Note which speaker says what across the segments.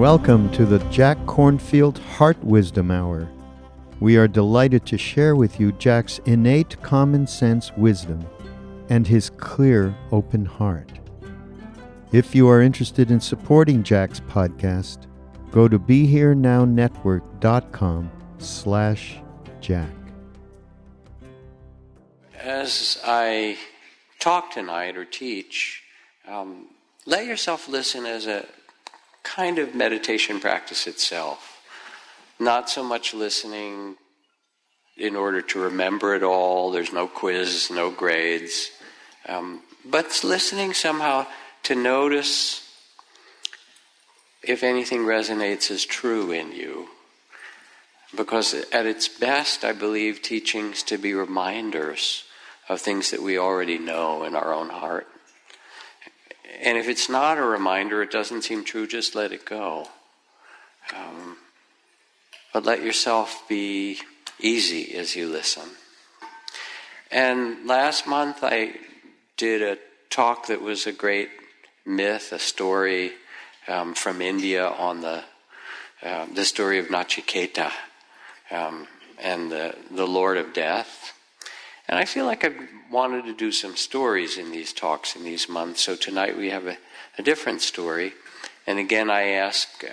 Speaker 1: Welcome to the Jack Kornfield Heart Wisdom Hour. We are delighted to share with you Jack's innate common sense wisdom and his clear, open heart. If you are interested in supporting Jack's podcast, go to BeHereNowNetwork.com/Jack.
Speaker 2: As I talk tonight or teach, let yourself listen as a kind of meditation practice itself. Not so much listening in order to remember it all. There's no quiz, no grades. But listening somehow to notice if anything resonates as true in you. Because at its best, I believe teachings to be reminders of things that we already know in our own heart. And if it's not a reminder, it doesn't seem true, just let it go. But let yourself be easy as you listen. And last month I did a talk that was a great myth, a story from India on the story of Nachiketa and the Lord of Death. And I feel like I wanted to do some stories in these talks in these months. So tonight we have a different story. And again, I ask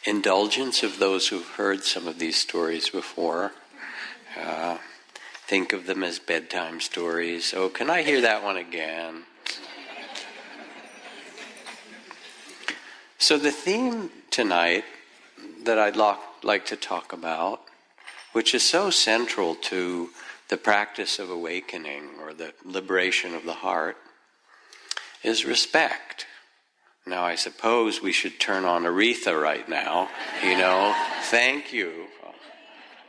Speaker 2: indulgence of those who've heard some of these stories before. Think of them as bedtime stories. Oh, can I hear that one again? So the theme tonight that I'd like to talk about, which is so central to the practice of awakening or the liberation of the heart, is respect. Now, I suppose we should turn on Aretha right now, thank you.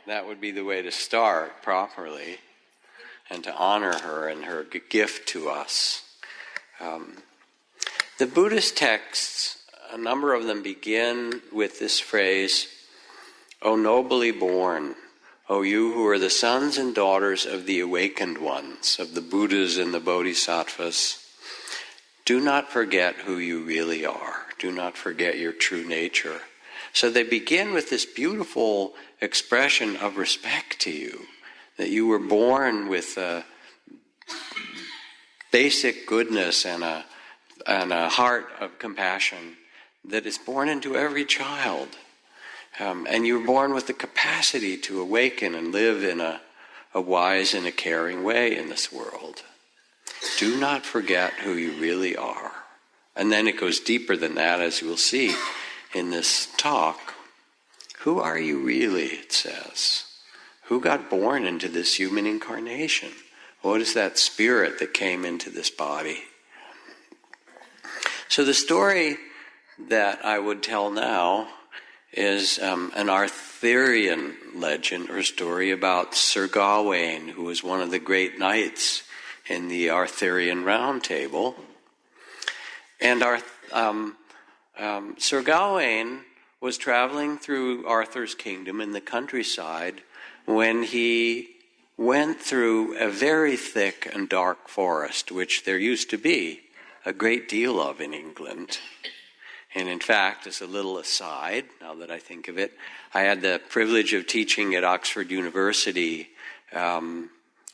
Speaker 2: That would be the way to start properly and to honor her and her gift to us. The Buddhist texts, a number of them begin with this phrase, "O nobly born, O you who are the sons and daughters of the awakened ones, of the Buddhas and the bodhisattvas, do not forget who you really are. Do not forget your true nature." So they begin with this beautiful expression of respect to you, that you were born with a basic goodness and a heart of compassion that is born into every child. And you were born with the capacity to awaken and live in a wise and a caring way in this world. Do not forget who you really are. And then it goes deeper than that, as you will see in this talk. Who are you really, it says? Who got born into this human incarnation? What is that spirit that came into this body? So the story that I would tell now is an Arthurian legend or story about Sir Gawain, who was one of the great knights in the Arthurian Round Table. And Sir Gawain was traveling through Arthur's kingdom in the countryside when he went through a very thick and dark forest, which there used to be a great deal of in England. And in fact, as a little aside, now that I think of it, I had the privilege of teaching at Oxford University a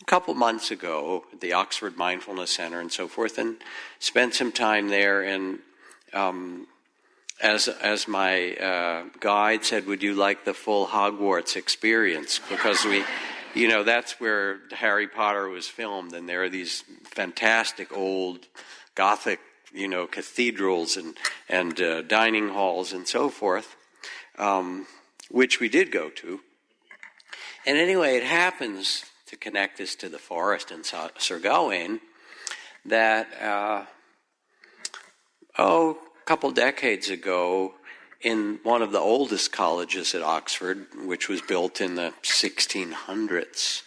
Speaker 2: couple months ago at the Oxford Mindfulness Center and so forth, and spent some time there. And as my guide said, would you like the full Hogwarts experience? Because that's where Harry Potter was filmed, and there are these fantastic old Gothic cathedrals and dining halls and so forth, which we did go to. And anyway, it happens, to connect this to the forest and Sir Gawain, that a couple decades ago, in one of the oldest colleges at Oxford, which was built in the 1600s,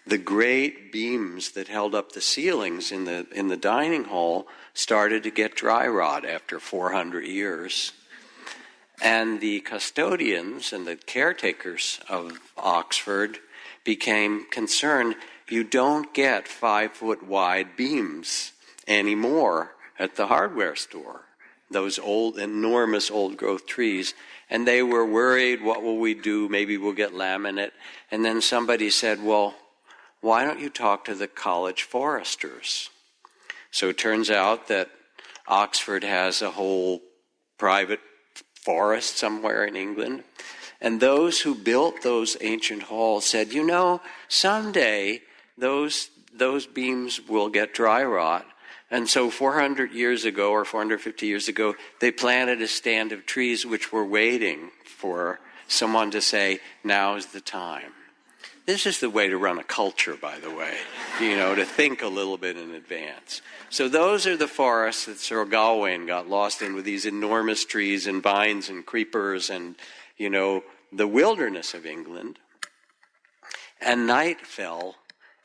Speaker 2: the great beams that held up the ceilings in the dining hall started to get dry rot after 400 years. And the custodians and the caretakers of Oxford became concerned. You don't get 5-foot wide beams anymore at the hardware store. those old, enormous old-growth trees. And they were worried, what will we do? Maybe we'll get laminate. And then somebody said, well, why don't you talk to the college foresters? So it turns out that Oxford has a whole private forest somewhere in England. And those who built those ancient halls said, someday those beams will get dry rot. And so 400 years ago or 450 years ago, they planted a stand of trees which were waiting for someone to say, now's the time. This is the way to run a culture, by the way, to think a little bit in advance. So those are the forests that Sir Gawain got lost in, with these enormous trees and vines and creepers and, the wilderness of England. And night fell,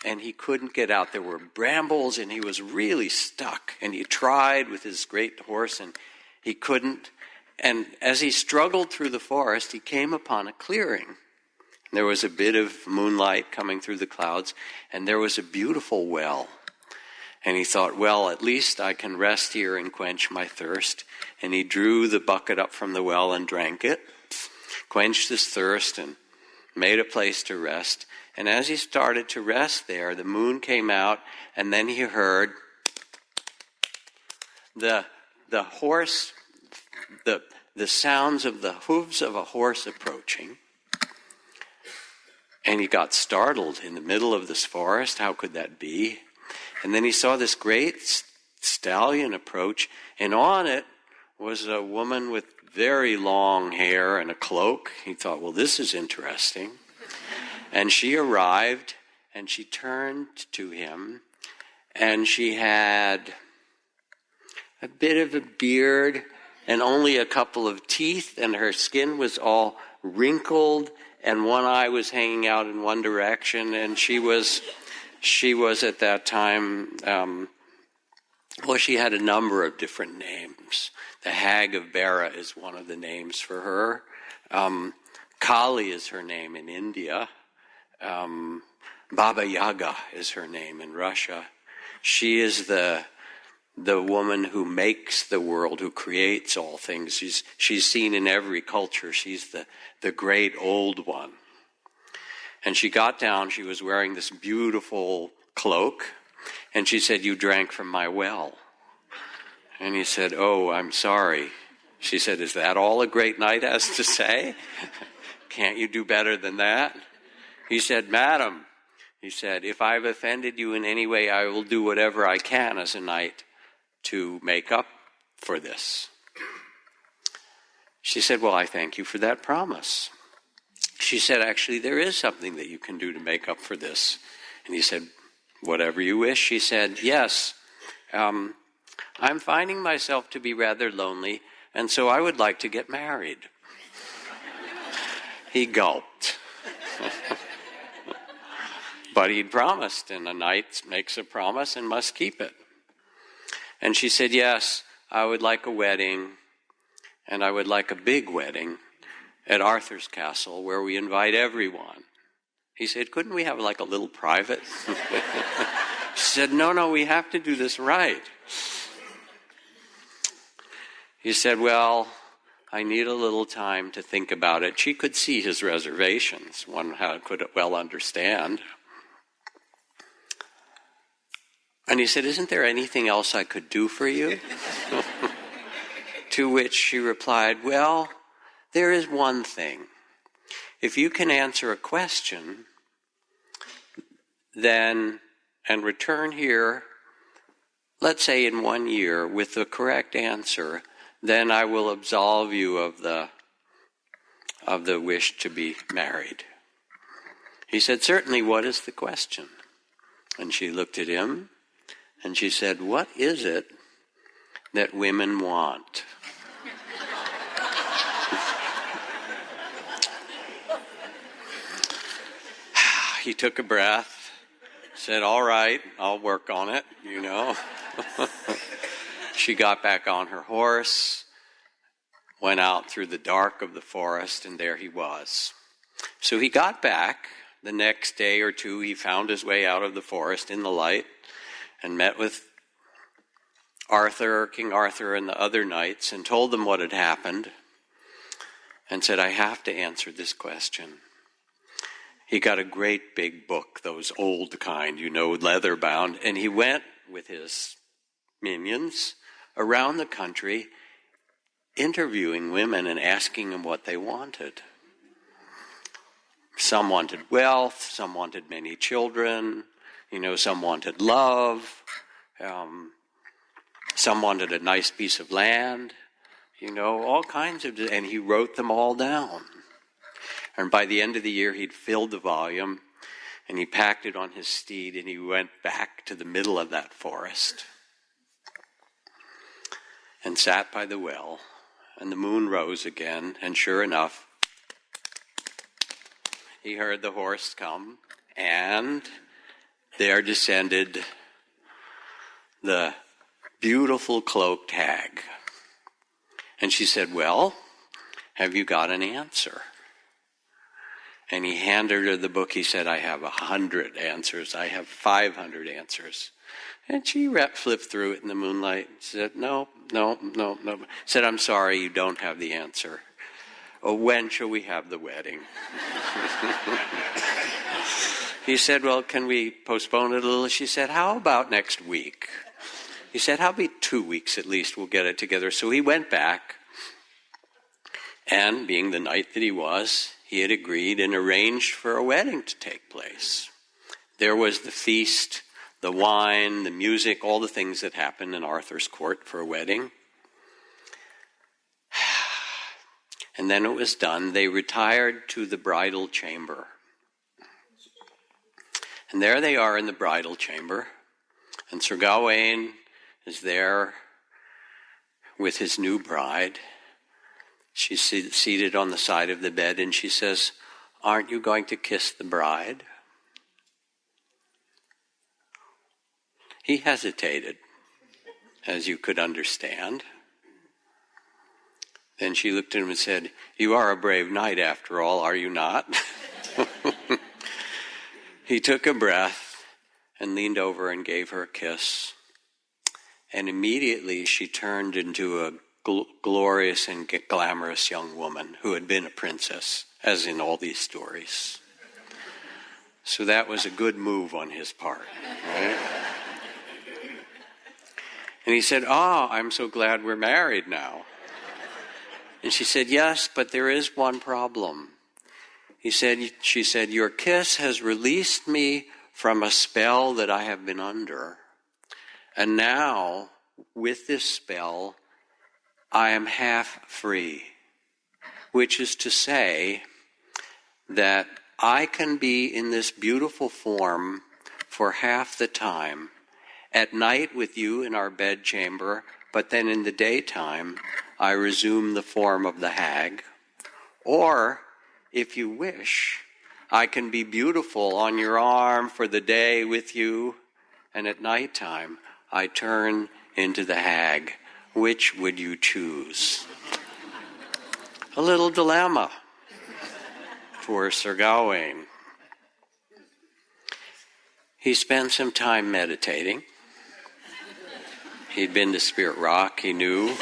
Speaker 2: and he couldn't get out. There were brambles, and he was really stuck. And he tried with his great horse, and he couldn't. And as he struggled through the forest, he came upon a clearing. There was a bit of moonlight coming through the clouds, and there was a beautiful well. And he thought, well, at least I can rest here and quench my thirst. And he drew the bucket up from the well and drank it, quenched his thirst, and made a place to rest. And as he started to rest there, the moon came out, and then he heard the horse, the sounds of the hooves of a horse approaching. And he got startled in the middle of this forest. How could that be? And then he saw this great stallion approach, and on it was a woman with very long hair and a cloak. He thought, well, this is interesting. And she arrived, and she turned to him, and she had a bit of a beard and only a couple of teeth, and her skin was all wrinkled, and one eye was hanging out in one direction, and she was at that time, she had a number of different names. The Hag of Bara is one of the names for her. Kali is her name in India. Baba Yaga is her name in Russia. She is the woman who makes the world, who creates all things. She's seen in every culture. She's the great old one. And she got down, she was wearing this beautiful cloak, and she said, you drank from my well. And he said, oh, I'm sorry. She said, is that all a great knight has to say? Can't you do better than that? He said, madam, he said, if I've offended you in any way, I will do whatever I can as a knight to make up for this. She said, well, I thank you for that promise. She said, actually, there is something that you can do to make up for this. And he said, whatever you wish. She said, yes, I'm finding myself to be rather lonely, and so I would like to get married. He gulped. But he'd promised, and a knight makes a promise and must keep it. And she said, yes, I would like a wedding, and I would like a big wedding at Arthur's castle where we invite everyone. He said, couldn't we have like a little private? She said, no, we have to do this right. He said, well, I need a little time to think about it. She could see his reservations. One could well understand. And he said, isn't there anything else I could do for you? To which she replied, well, there is one thing. If you can answer a question, then, and return here, let's say in 1 year, with the correct answer, then I will absolve you of the wish to be married. He said, certainly, what is the question? And she looked at him, and she said, what is it that women want? He took a breath, said, all right, I'll work on it, She got back on her horse, went out through the dark of the forest, and there he was. So he got back. The next day or two, he found his way out of the forest in the light and met with King Arthur and the other knights and told them what had happened and said, I have to answer this question. He got a great big book, those old kind, leather bound, and he went with his minions around the country interviewing women and asking them what they wanted. Some wanted wealth, some wanted many children, some wanted love, some wanted a nice piece of land, all kinds of, and he wrote them all down. And by the end of the year, he'd filled the volume, and he packed it on his steed, and he went back to the middle of that forest and sat by the well, and the moon rose again, and sure enough, he heard the horse come, and there descended the beautiful cloaked hag. And she said, well, have you got an answer? And he handed her the book. He said, I have 100 answers. I have 500 answers. And she flipped through it in the moonlight and said, no. Said, I'm sorry, you don't have the answer. Oh, when shall we have the wedding? He said, well, can we postpone it a little? She said, how about next week? He said, how about 2 weeks at least, we'll get it together. So he went back, and being the knight that he was, he had agreed and arranged for a wedding to take place. There was the feast, the wine, the music, all the things that happen in Arthur's court for a wedding. And then it was done. They retired to the bridal chamber. And there they are in the bridal chamber. And Sir Gawain is there with his new bride. She's seated on the side of the bed, and she says, aren't you going to kiss the bride? He hesitated, as you could understand. Then she looked at him and said, you are a brave knight after all, are you not? He took a breath and leaned over and gave her a kiss. And immediately she turned into a glorious and glamorous young woman who had been a princess, as in all these stories. So that was a good move on his part, right? And he said, I'm so glad we're married now. And she said, yes, but there is one problem. She said, your kiss has released me from a spell that I have been under. And now, with this spell, I am half free, which is to say that I can be in this beautiful form for half the time, at night with you in our bedchamber, but then in the daytime I resume the form of the hag. Or, if you wish, I can be beautiful on your arm for the day with you, and at nighttime I turn into the hag. Which would you choose? A little dilemma for Sir Gawain. He spent some time meditating. He'd been to Spirit Rock, he knew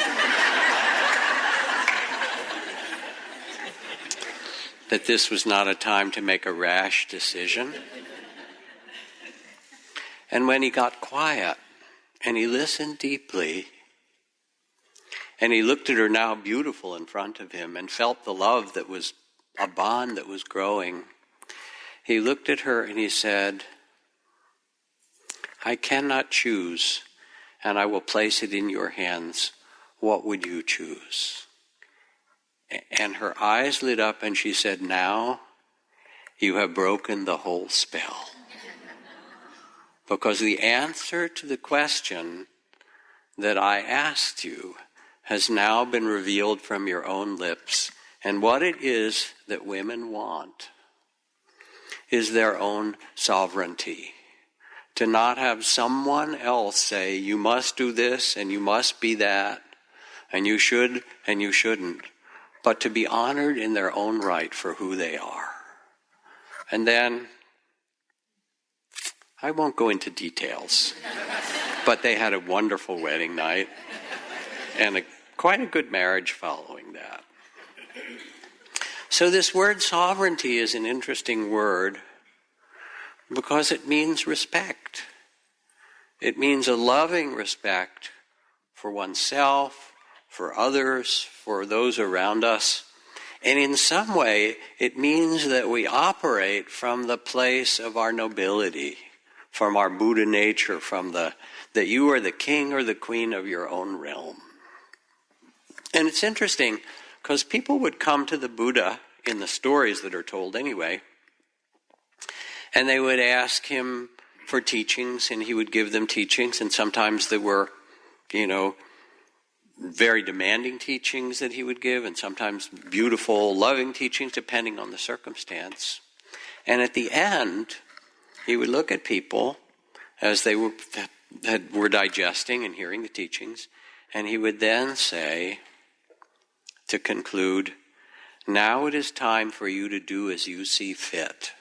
Speaker 2: that this was not a time to make a rash decision. And when he got quiet and he listened deeply, and he looked at her now beautiful in front of him and felt the love that was a bond that was growing, he looked at her and he said, I cannot choose, and I will place it in your hands. What would you choose? And her eyes lit up and she said, now you have broken the whole spell. Because the answer to the question that I asked you has now been revealed from your own lips. And what it is that women want is their own sovereignty. To not have someone else say, you must do this and you must be that, and you should and you shouldn't, but to be honored in their own right for who they are. And then, I won't go into details. But they had a wonderful wedding night and quite a good marriage following that. So this word sovereignty is an interesting word because it means respect. It means a loving respect for oneself, for others, for those around us. And in some way, it means that we operate from the place of our nobility, from our Buddha nature, from that you are the king or the queen of your own realm. And it's interesting because people would come to the Buddha in the stories that are told anyway, and they would ask him for teachings, and he would give them teachings, and sometimes they were, very demanding teachings that he would give, and sometimes beautiful, loving teachings, depending on the circumstance. And at the end, he would look at people as they were digesting and hearing the teachings, and he would then say, to conclude, "Now it is time for you to do as you see fit."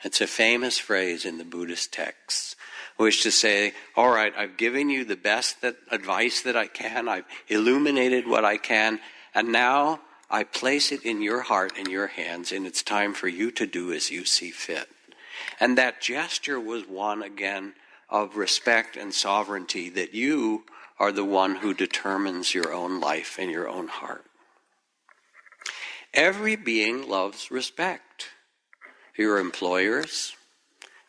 Speaker 2: It's a famous phrase in the Buddhist texts, which to say, all right, I've given you the best advice that I can, I've illuminated what I can, and now I place it in your heart and your hands, and it's time for you to do as you see fit. And that gesture was one, again, of respect and sovereignty, that you are the one who determines your own life and your own heart. Every being loves respect. Your employers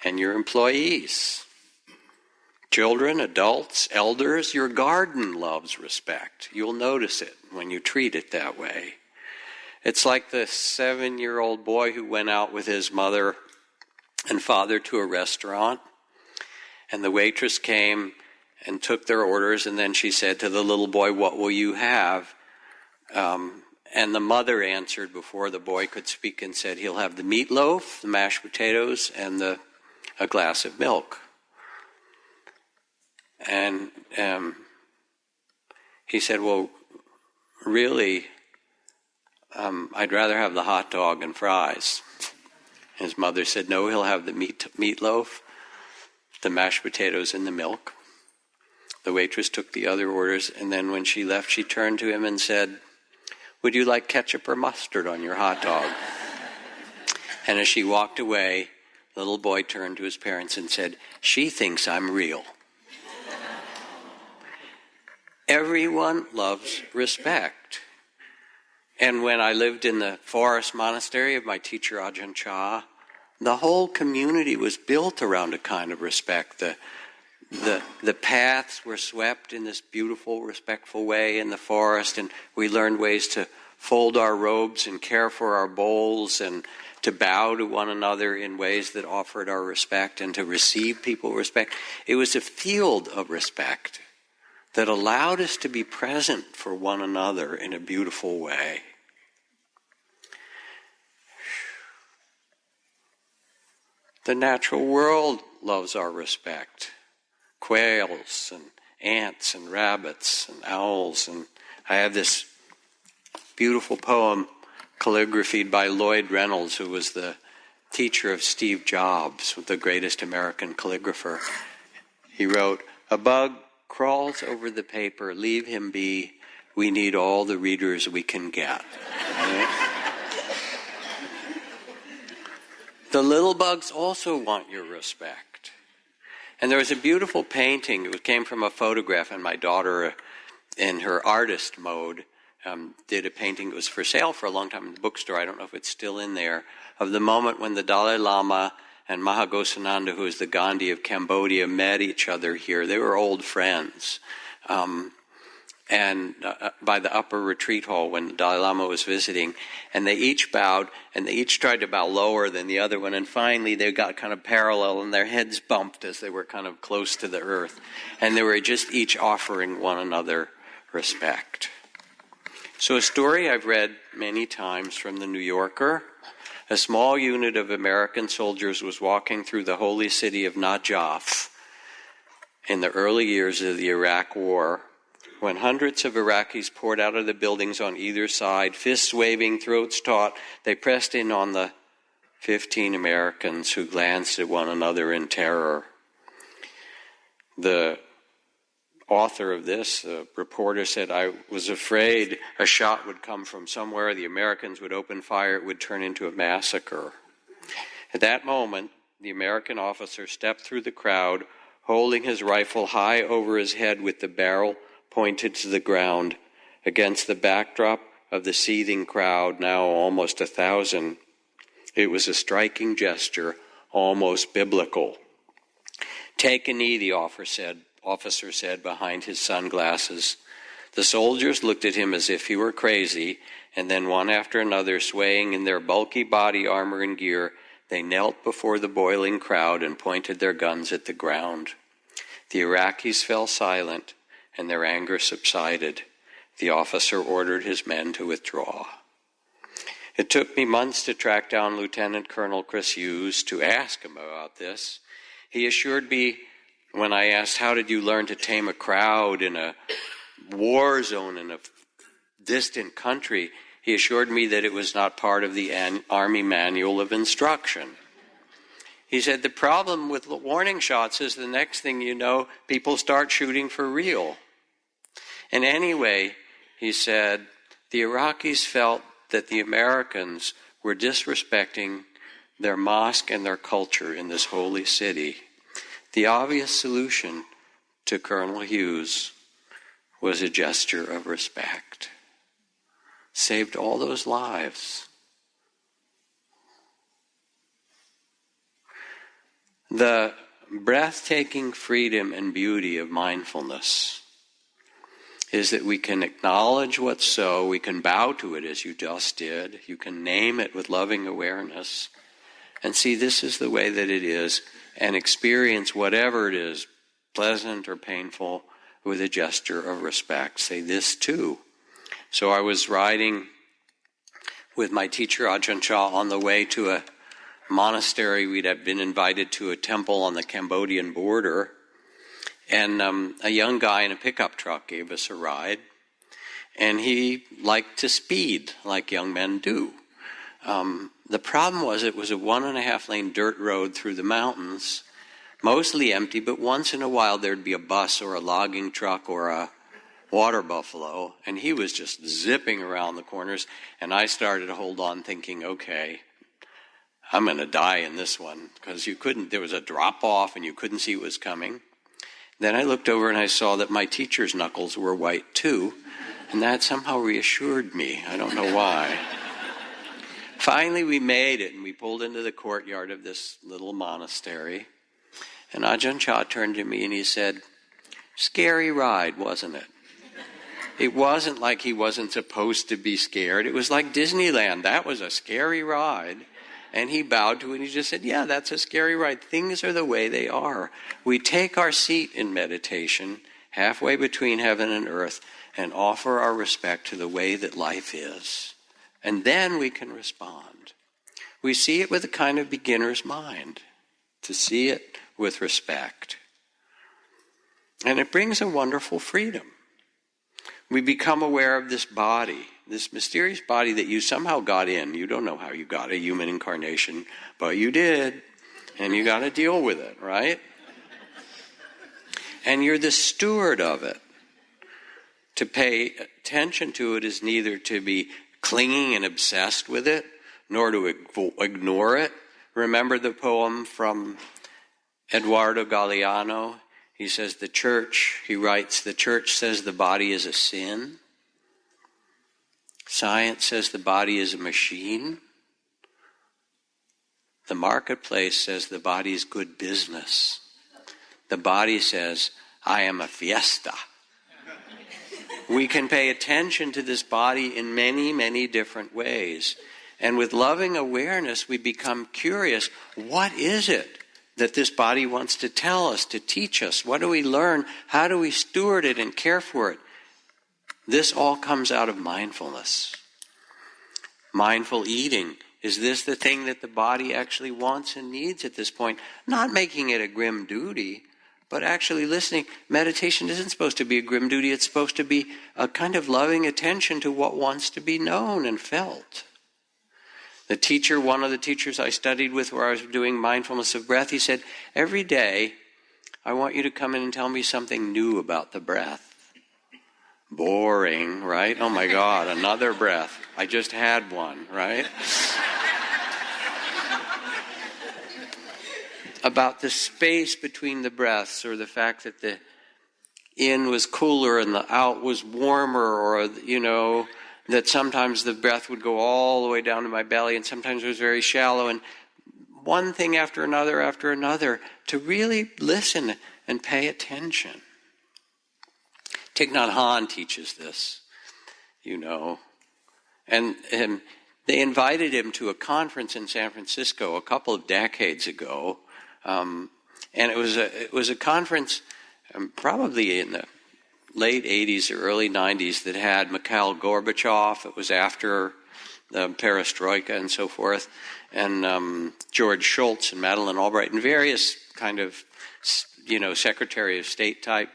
Speaker 2: and your employees. Children, adults, elders, your garden loves respect. You'll notice it when you treat it that way. It's like the 7-year-old boy who went out with his mother and father to a restaurant, and the waitress came and took their orders, and then she said to the little boy, "What will you have?" And the mother answered before the boy could speak and said, "He'll have the meatloaf, the mashed potatoes, and a glass of milk." And he said, "Well, really, I'd rather have the hot dog and fries." His mother said, "No, he'll have the meatloaf, the mashed potatoes, and the milk." The waitress took the other orders, and then when she left, she turned to him and said, "Would you like ketchup or mustard on your hot dog?" And as she walked away, the little boy turned to his parents and said, "She thinks I'm real." Everyone loves respect. And when I lived in the forest monastery of my teacher Ajahn Chah, the whole community was built around a kind of respect. The paths were swept in this beautiful, respectful way in the forest, and we learned ways to fold our robes and care for our bowls and to bow to one another in ways that offered our respect and to receive people respect. It was a field of respect that allowed us to be present for one another in a beautiful way. The natural world loves our respect. Quails and ants and rabbits and owls. And I have this beautiful poem calligraphied by Lloyd Reynolds, who was the teacher of Steve Jobs, the greatest American calligrapher. He wrote, "A bug crawls over the paper, leave him be. We need all the readers we can get." The little bugs also want your respect. And there was a beautiful painting. It came from a photograph, and my daughter, in her artist mode, did a painting. It was for sale for a long time in the bookstore. I don't know if it's still in there, of the moment when the Dalai Lama and Mahagosananda, who is the Gandhi of Cambodia, met each other here. They were old friends. And by the upper retreat hall when the Dalai Lama was visiting, and they each bowed, and they each tried to bow lower than the other one, and finally they got kind of parallel, and their heads bumped as they were kind of close to the earth, and they were just each offering one another respect. So a story I've read many times from the New Yorker. A small unit of American soldiers was walking through the holy city of Najaf in the early years of the Iraq War, when hundreds of Iraqis poured out of the buildings on either side, fists waving, throats taut. They pressed in on the 15 Americans, who glanced at one another in terror. The author of this, the reporter, said, I was afraid a shot would come from somewhere, the Americans would open fire, it would turn into a massacre. At that moment, the American officer stepped through the crowd, holding his rifle high over his head with the barrel pointed to the ground. Against the backdrop of the seething crowd, now almost 1,000, it was a striking gesture, almost biblical. "Take a knee," the officer said behind his sunglasses. The soldiers looked at him as if he were crazy, and then one after another, swaying in their bulky body armor and gear, they knelt before the boiling crowd and pointed their guns at the ground. The Iraqis fell silent, and their anger subsided. The officer ordered his men to withdraw. It took me months to track down Lieutenant Colonel Chris Hughes to ask him about this. He assured me, when I asked, how did you learn to tame a crowd in a war zone in a distant country, he assured me that it was not part of the Army Manual of Instruction. He said, the problem with warning shots is the next thing you know, people start shooting for real. And anyway, he said, the Iraqis felt that the Americans were disrespecting their mosque and their culture in this holy city. The obvious solution to Colonel Hughes was a gesture of respect. Saved all those lives. The breathtaking freedom and beauty of mindfulness is that we can acknowledge what's so, we can bow to it as you just did, you can name it with loving awareness, and see this is the way that it is, and experience whatever it is, pleasant or painful, with a gesture of respect. Say this too. So I was riding with my teacher Ajahn Chah on the way to a monastery. We'd have been invited to a temple on the Cambodian border, and a young guy in a pickup truck gave us a ride, and he liked to speed like young men do. The problem was it was a 1.5 lane dirt road through the mountains, mostly empty, but once in a while there'd be a bus or a logging truck or a water buffalo, and he was just zipping around the corners, and I started to hold on thinking, okay, I'm going to die in this one, because there was a drop off and you couldn't see what was coming. Then I looked over and I saw that my teacher's knuckles were white too, and that somehow reassured me. I don't know why. Finally we made it, and we pulled into the courtyard of this little monastery, and Ajahn Chah turned to me and he said, scary ride, wasn't it? It wasn't like he wasn't supposed to be scared. It was like Disneyland. That was a scary ride. And he bowed to it and he just said, yeah, that's a scary ride. Things are the way they are. We take our seat in meditation, halfway between heaven and earth, and offer our respect to the way that life is. And then we can respond. We see it with a kind of beginner's mind, to see it with respect. And it brings a wonderful freedom. We become aware of this body, this mysterious body that you somehow got in. You don't know how you got a human incarnation, but you did, and you got to deal with it, right? And you're the steward of it. To pay attention to it is neither to be clinging and obsessed with it, nor to ignore it. Remember the poem from Eduardo Galeano? He says he writes, the church says the body is a sin. Science says the body is a machine. The marketplace says the body is good business. The body says, I am a fiesta. We can pay attention to this body in many, many different ways. And with loving awareness, we become curious. What is it that this body wants to tell us, to teach us? What do we learn? How do we steward it and care for it? This all comes out of mindfulness. Mindful eating. Is this the thing that the body actually wants and needs at this point? Not making it a grim duty, but actually listening. Meditation isn't supposed to be a grim duty. It's supposed to be a kind of loving attention to what wants to be known and felt. One of the teachers I studied with where I was doing mindfulness of breath, he said, every day I want you to come in and tell me something new about the breath. Boring, right? Oh my God, another breath. I just had one, right? About the space between the breaths, or the fact that the in was cooler and the out was warmer, or, that sometimes the breath would go all the way down to my belly and sometimes it was very shallow, and one thing after another, to really listen and pay attention. Thich Nhat Hanh teaches this, and they invited him to a conference in San Francisco a couple of decades ago, and it was a conference probably in the late 80s or early 90s that had Mikhail Gorbachev. It was after the perestroika and so forth, and George Shultz and Madeleine Albright and various kind of, Secretary of State type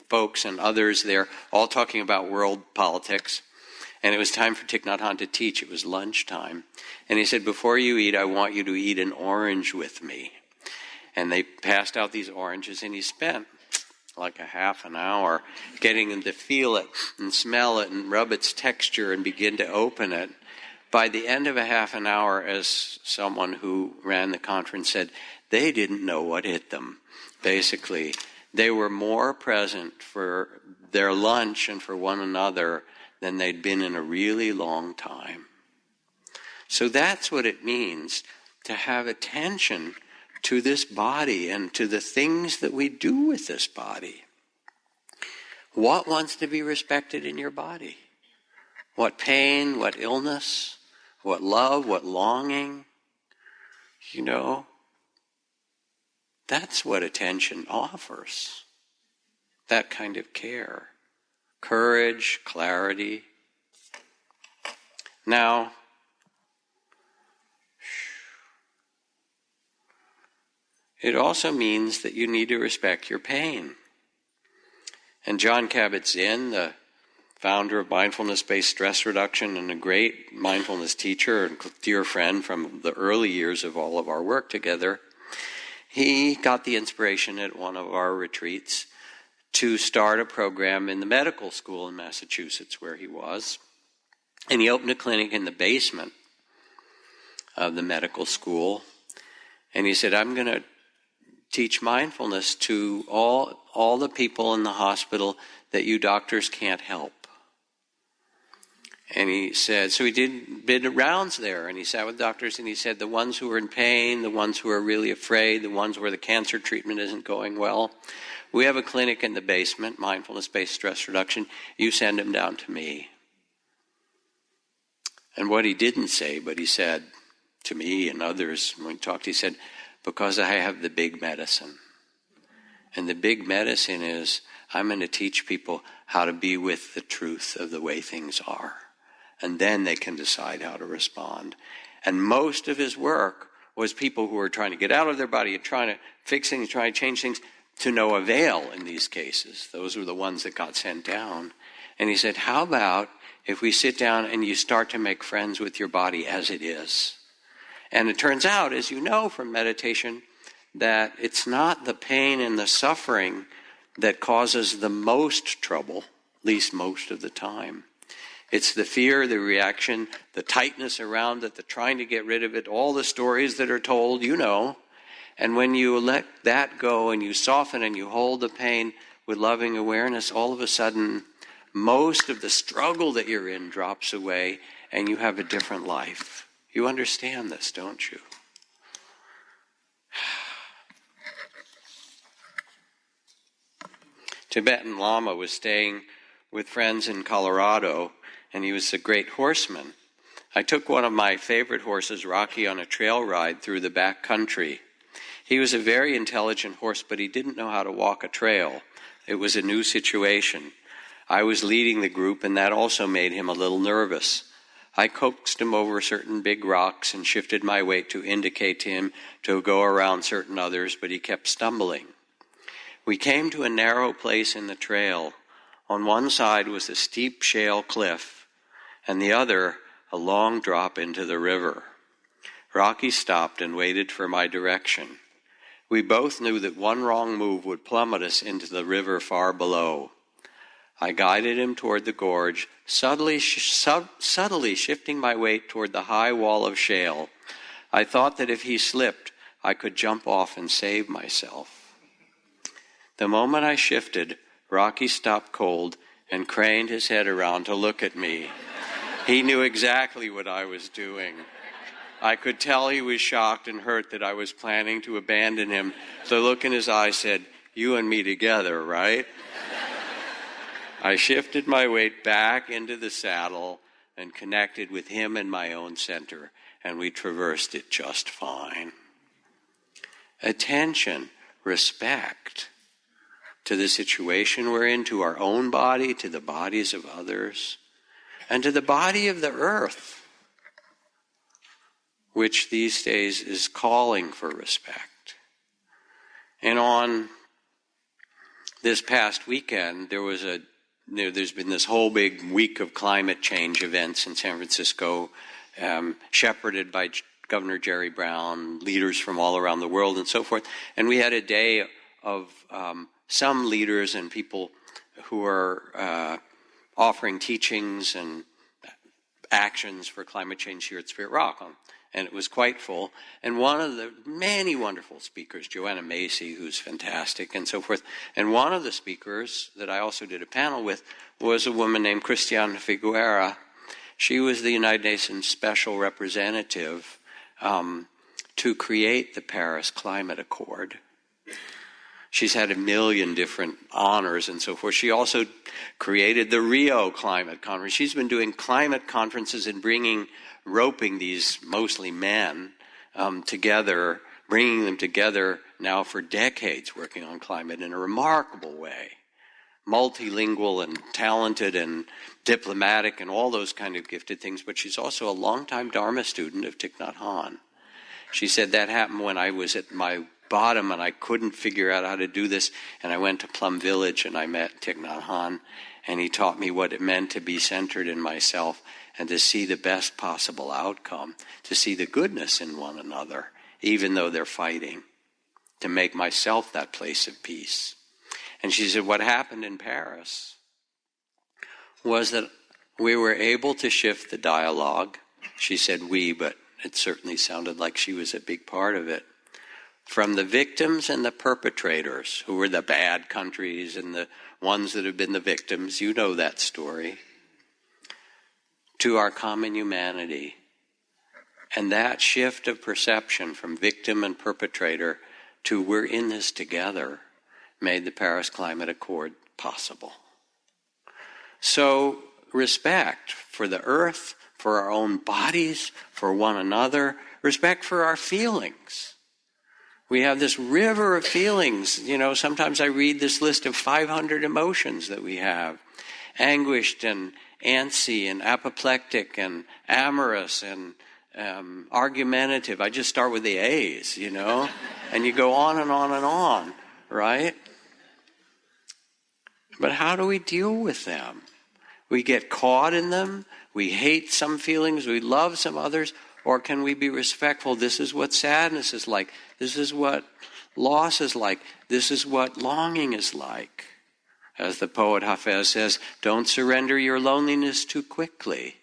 Speaker 2: folks and others there, all talking about world politics. And it was time for Thich Nhat Hanh to teach. It was lunchtime. And he said, before you eat, I want you to eat an orange with me. And they passed out these oranges, and he spent like a half an hour getting them to feel it and smell it and rub its texture and begin to open it. By the end of a half an hour, as someone who ran the conference said, they didn't know what hit them. Basically, they were more present for their lunch and for one another than they'd been in a really long time. So that's what it means to have attention to this body and to the things that we do with this body. What wants to be respected in your body? What pain, what illness, what love, what longing? That's what attention offers. That kind of care. Courage, clarity. Now, it also means that you need to respect your pain. And Jon Kabat-Zinn, the founder of mindfulness-based stress reduction and a great mindfulness teacher and dear friend from the early years of all of our work together, he got the inspiration at one of our retreats to start a program in the medical school in Massachusetts where he was. And he opened a clinic in the basement of the medical school. And he said, I'm going to teach mindfulness to all the people in the hospital that you doctors can't help. And he said, so he did rounds there, and he sat with doctors, and he said, the ones who are in pain, the ones who are really afraid, the ones where the cancer treatment isn't going well, we have a clinic in the basement, mindfulness-based stress reduction. You send them down to me. And what he didn't say, but he said to me and others when we talked, he said, because I have the big medicine. And the big medicine is I'm going to teach people how to be with the truth of the way things are. And then they can decide how to respond. And most of his work was people who were trying to get out of their body and trying to fix things, trying to change things, to no avail in these cases. Those were the ones that got sent down. And he said, how about if we sit down and you start to make friends with your body as it is? And it turns out, as you know from meditation, that it's not the pain and the suffering that causes the most trouble, at least most of the time. It's the fear, the reaction, the tightness around it, the trying to get rid of it, all the stories that are told, And when you let that go and you soften and you hold the pain with loving awareness, all of a sudden, most of the struggle that you're in drops away and you have a different life. You understand this, don't you? Tibetan Lama was staying with friends in Colorado, and he was a great horseman. I took one of my favorite horses, Rocky, on a trail ride through the back country. He was a very intelligent horse, but he didn't know how to walk a trail. It was a new situation. I was leading the group, and that also made him a little nervous. I coaxed him over certain big rocks and shifted my weight to indicate to him to go around certain others, but he kept stumbling. We came to a narrow place in the trail. On one side was a steep shale cliff, and the other a long drop into the river. Rocky stopped and waited for my direction. We both knew that one wrong move would plummet us into the river far below. I guided him toward the gorge, subtly shifting my weight toward the high wall of shale. I thought that if he slipped, I could jump off and save myself. The moment I shifted, Rocky stopped cold and craned his head around to look at me. He knew exactly what I was doing. I could tell he was shocked and hurt that I was planning to abandon him. The look in his eye said, "You and me together, right?" I shifted my weight back into the saddle and connected with him in my own center, and we traversed it just fine. Attention, respect to the situation we're in, to our own body, to the bodies of others, and to the body of the earth, which these days is calling for respect. And on this past weekend, there's been this whole big week of climate change events in San Francisco, shepherded by Governor Jerry Brown, leaders from all around the world and so forth. And we had a day of some leaders and people who are offering teachings and actions for climate change here at Spirit Rock. And it was quite full. And one of the many wonderful speakers, Joanna Macy, who's fantastic, and so forth. And one of the speakers that I also did a panel with was a woman named Christiana Figuera. She was the United Nations Special Representative to create the Paris Climate Accord. She's had 1 million different honors and so forth. She also created the Rio Climate Conference. She's been doing climate conferences and roping these mostly men together, bringing them together now for decades, working on climate in a remarkable way. Multilingual and talented and diplomatic and all those kind of gifted things, but she's also a longtime Dharma student of Thich Nhat Hanh. She said that happened when I was at my bottom and I couldn't figure out how to do this, and I went to Plum Village and I met Thich Nhat Hanh, and he taught me what it meant to be centered in myself and to see the best possible outcome, to see the goodness in one another, even though they're fighting, to make myself that place of peace. And she said what happened in Paris was that we were able to shift the dialogue. She said we, but it certainly sounded like she was a big part of it. From the victims and the perpetrators, who were the bad countries and the ones that have been the victims, you know that story, to our common humanity. And that shift of perception from victim and perpetrator to we're in this together made the Paris Climate Accord possible. So respect for the earth, for our own bodies, for one another, respect for our feelings. We have this river of feelings. You know, sometimes I read this list of 500 emotions that we have. Anguished and antsy and apoplectic and amorous and argumentative. I just start with the A's, you know, and you go on and on and on, right? But how do we deal with them? We get caught in them. We hate some feelings. We love some others. Or can we be respectful? This is what sadness is like. This is what loss is like. This is what longing is like. As the poet Hafez says, don't surrender your loneliness too quickly.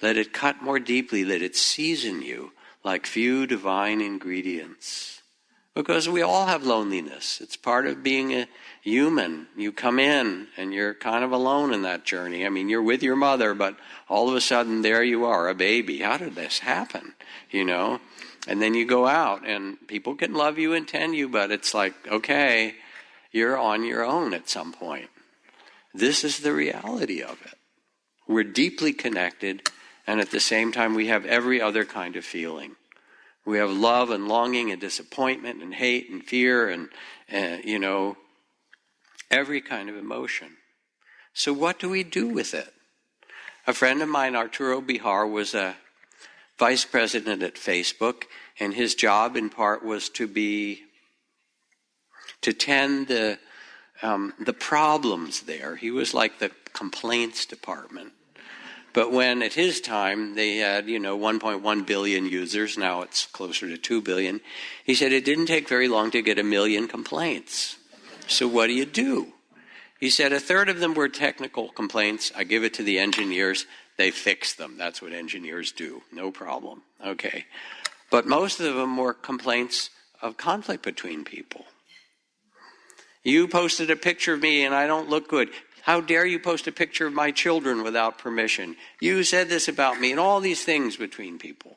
Speaker 2: Let it cut more deeply. Let it season you like few divine ingredients. Because we all have loneliness. It's part of being a human. You come in and you're kind of alone in that journey. I mean, you're with your mother, but all of a sudden there you are, a baby. How did this happen? You know? And then you go out and people can love you and tend you, but it's like, okay, you're on your own at some point. This is the reality of it. We're deeply connected, and at the same time we have every other kind of feeling. We have love and longing and disappointment and hate and fear and you know, every kind of emotion. So what do we do with it? A friend of mine, Arturo Bihar, was a vice president at Facebook, and his job in part was to tend the problems there. He was like the complaints department. But when at his time they had, 1.1 billion users, now it's closer to 2 billion, he said it didn't take very long to get 1 million complaints. So what do? He said a third of them were technical complaints. I give it to the engineers. They fix them. That's what engineers do. No problem. Okay. But most of them were complaints of conflict between people. You posted a picture of me and I don't look good. How dare you post a picture of my children without permission? You said this about me, and all these things between people.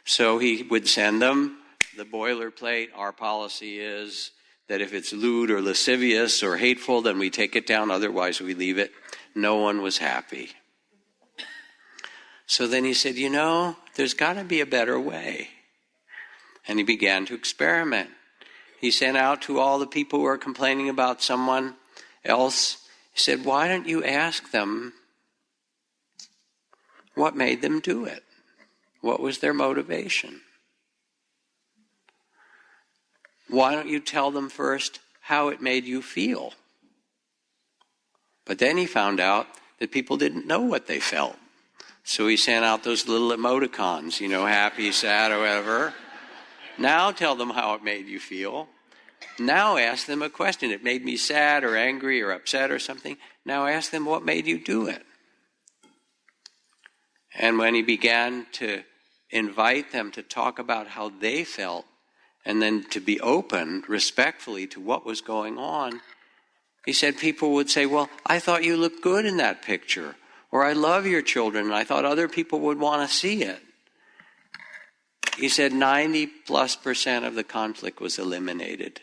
Speaker 2: So he would send them the boilerplate. Our policy is that if it's lewd or lascivious or hateful, then we take it down, otherwise we leave it. No one was happy. So then he said, there's got to be a better way. And he began to experiment. He sent out to all the people who were complaining about someone else, he said, why don't you ask them what made them do it? What was their motivation? Why don't you tell them first how it made you feel? But then he found out that people didn't know what they felt. So he sent out those little emoticons, happy, sad, or whatever. Now tell them how it made you feel. Now ask them a question. It made me sad or angry or upset or something. Now ask them what made you do it. And when he began to invite them to talk about how they felt, and then to be open respectfully to what was going on, he said people would say, well, I thought you looked good in that picture. Or I love your children and I thought other people would want to see it. He said 90+% of the conflict was eliminated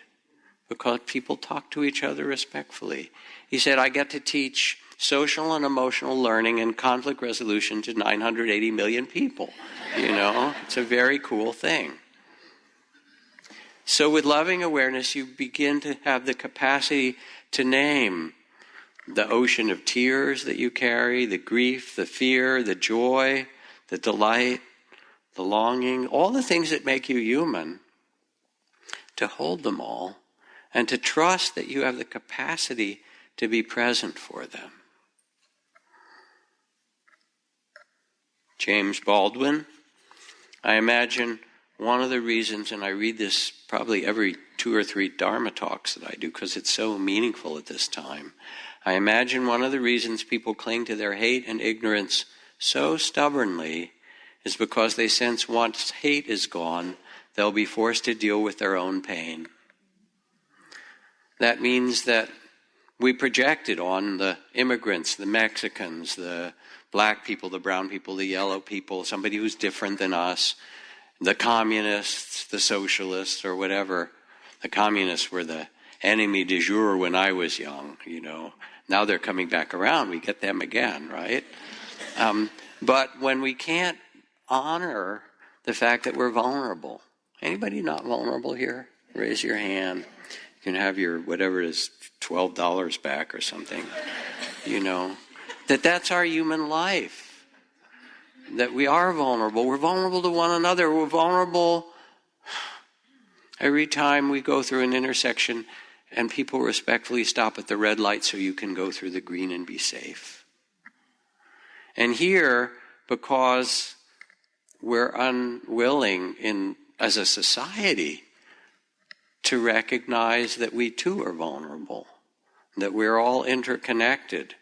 Speaker 2: because people talked to each other respectfully. He said, I get to teach social and emotional learning and conflict resolution to 980 million people. It's a very cool thing. So with loving awareness, you begin to have the capacity to name the ocean of tears that you carry, the grief, the fear, the joy, the delight, the longing, all the things that make you human, to hold them all and to trust that you have the capacity to be present for them. James Baldwin, I imagine one of the reasons, and I read this probably every 2 or 3 Dharma talks that I do because it's so meaningful at this time. I imagine one of the reasons people cling to their hate and ignorance so stubbornly is because they sense once hate is gone, they'll be forced to deal with their own pain. That means that we project it on the immigrants, the Mexicans, the black people, the brown people, the yellow people, somebody who's different than us, the communists, the socialists, or whatever. The communists were the enemy du jour when I was young, Now they're coming back around. We get them again, right? But when we can't honor the fact that we're vulnerable. Anybody not vulnerable here? Raise your hand. You can have your, whatever it is, $12 back or something. That's our human life. That we are vulnerable. We're vulnerable to one another. We're vulnerable every time we go through an intersection and people respectfully stop at the red light so you can go through the green and be safe. And here, because we're unwilling as a society to recognize that we too are vulnerable, that we're all interconnected,